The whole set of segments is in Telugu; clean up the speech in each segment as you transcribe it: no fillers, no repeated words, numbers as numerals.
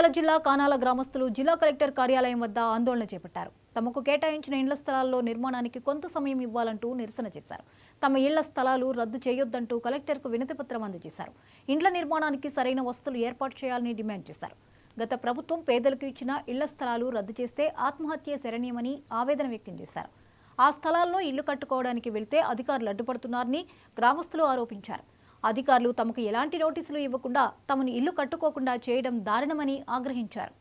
నంద్యాల జిల్లా కానాల గ్రామస్తులు జిల్లా కలెక్టర్ కార్యాలయం వద్ద ఆందోళన చేపట్టారు. తమకు కేటాయించిన ఇళ్ల స్థలాల్లో నిర్మాణానికి కొంత సమయం ఇవ్వాలంటూ నిరసన చేశారు. తమ ఇళ్ల స్థలాలు రద్దు చేయొద్దంటూ కలెక్టర్కు వినతిపత్రం అందజేశారు. ఇండ్ల నిర్మాణానికి సరైన వసతులు ఏర్పాటు చేయాలని డిమాండ్ చేశారు. గత ప్రభుత్వం పేదలకు ఇచ్చిన ఇళ్ల స్థలాలు రద్దు చేస్తే ఆత్మహత్య శరణ్యమని ఆవేదన వ్యక్తం చేశారు. ఆ స్థలాల్లో ఇల్లు కట్టుకోవడానికి వెళ్తే అధికారులు అడ్డుపడుతున్నారని గ్రామస్తులు ఆరోపించారు. అధికారులు తమకు ఎలాంటి నోటీసులు ఇవ్వకుండా తమను ఇల్లు కట్టుకోకుండా చేయడం దారుణమని ఆగ్రహించారు.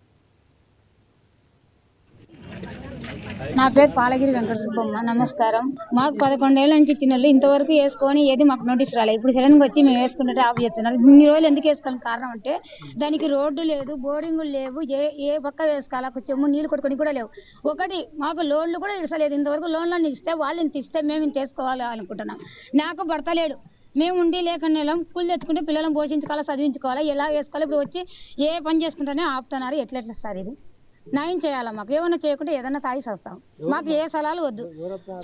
నా పేరు పాలగిరి వెంకట సుబ్బమ్మ. నమస్కారం. మాకు 11 ఏళ్ల నుంచి ఇచ్చిన ఇంతవరకు వేసుకొని ఏది మాకు నోటీస్ రాలేదు. ఇప్పుడు సడన్గా వచ్చి మేము వేసుకున్నట్టు ఆఫ్ చేస్తున్నారు. ఇన్ని రోజులు ఎందుకు వేసుకోవాలని కారణం అంటే దానికి రోడ్డు లేదు, బోరింగులు లేవు, ఏ పక్క వేసుకోవాలి, చెమ్ము నీళ్లు కొట్టుకొని కూడా లేవు. ఒకటి మాకు లోన్లు కూడా ఇస్తలేదు. ఇంతవరకు లోన్లను ఇస్తే వాళ్ళు ఇంత ఇస్తే మేము ఇంత వేసుకోవాలి అనుకుంటున్నాం. నాకు భర్త లేడు, మేము ఉండి లేకుండా కూలి తెచ్చుకుంటే పిల్లలను పోషించుకోవాలి, చదివించుకోవాలి, ఎలా వేసుకోవాలి. ఇప్పుడు వచ్చి ఏ పని చేసుకుంటేనే ఆపుతున్నారు. ఎట్లా సార్ ఇది న్యాయం చేయాలా? మాకు ఏమన్నా చేయకుంటే ఏదన్నా తాగి వస్తాం. మాకు ఏ సలహాలు వద్దు.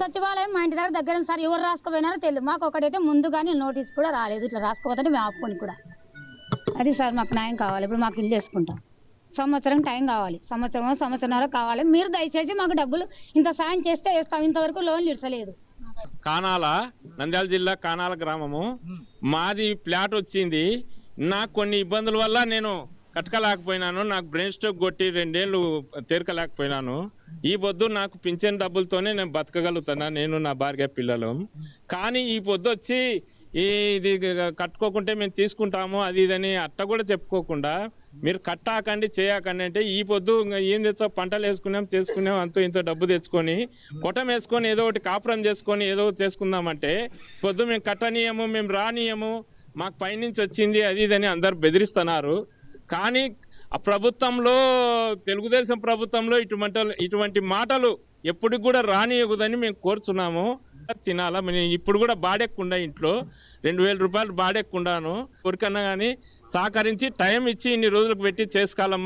సచివాలయం మా ఇంటి దగ్గర సార్ ఎవరు రాసుకోపోయినారో తెలియదు. మాకు ఒకటైతే ముందుగానే నోటీస్ కూడా రాలేదు. ఇట్లా రాసుకోపోతే మేము ఆపుకొని కూడా అది సార్ మాకు న్యాయం కావాలి. ఇప్పుడు మాకు ఇల్లు వేసుకుంటాం. సంవత్సరం టైం కావాలి, సంవత్సరంన్నర కావాలి. మీరు దయచేసి మాకు డబ్బులు ఇంత సాయం చేస్తే వేస్తాం. ఇంతవరకు లోన్లు ఇడసలేదు. కానాల, నంద్యాల జిల్లా కానాల గ్రామము మాది. ప్లాట్ వచ్చింది. నాకు కొన్ని ఇబ్బందుల వల్ల నేను కట్టకలేకపోయినాను. నాకు బ్రెయిన్ స్ట్రోక్ కొట్టి 2 ఏళ్ళు తీరకలేకపోయినాను. ఈ పొద్దు నాకు పింఛన్ డబ్బులతోనే నేను బతకగలుగుతాను, నేను నా భార్య పిల్లలు. కానీ ఈ పొద్దు వచ్చి ఇది కట్టుకోకుంటే మేము తీసుకుంటాము అది ఇదని అట్ట కూడా చెప్పుకోకుండా మీరు కట్టాకండి చేయకండి అంటే ఈ పొద్దు ఏం తెచ్చా పంటలు వేసుకున్నాం చేసుకున్నాం అంతో ఇంత డబ్బు తెచ్చుకొని కొట్టం వేసుకొని ఏదో ఒకటి కాపురం చేసుకొని ఏదో చేసుకుందామంటే పొద్దు మేము కట్టనీయము, మేము రానియము, మాకు పైనుంచి వచ్చింది అది ఇదని అందరు బెదిరిస్తున్నారు. కానీ ఆ ప్రభుత్వంలో, తెలుగుదేశం ప్రభుత్వంలో ఇటువంటి మాటలు ఎప్పటికి కూడా రానియకూడదని మేము కోరుచున్నాము. తినాలా ఇప్పుడు కూడా బాడెక్కుండా ఇంట్లో 2000 రూపాయలు బాడెక్కుండాను. ఎవరికన్నా కానీ సహకరించి టైం ఇచ్చి ఇన్ని రోజులకు పెట్టి చేసుకోవాలమ్మా.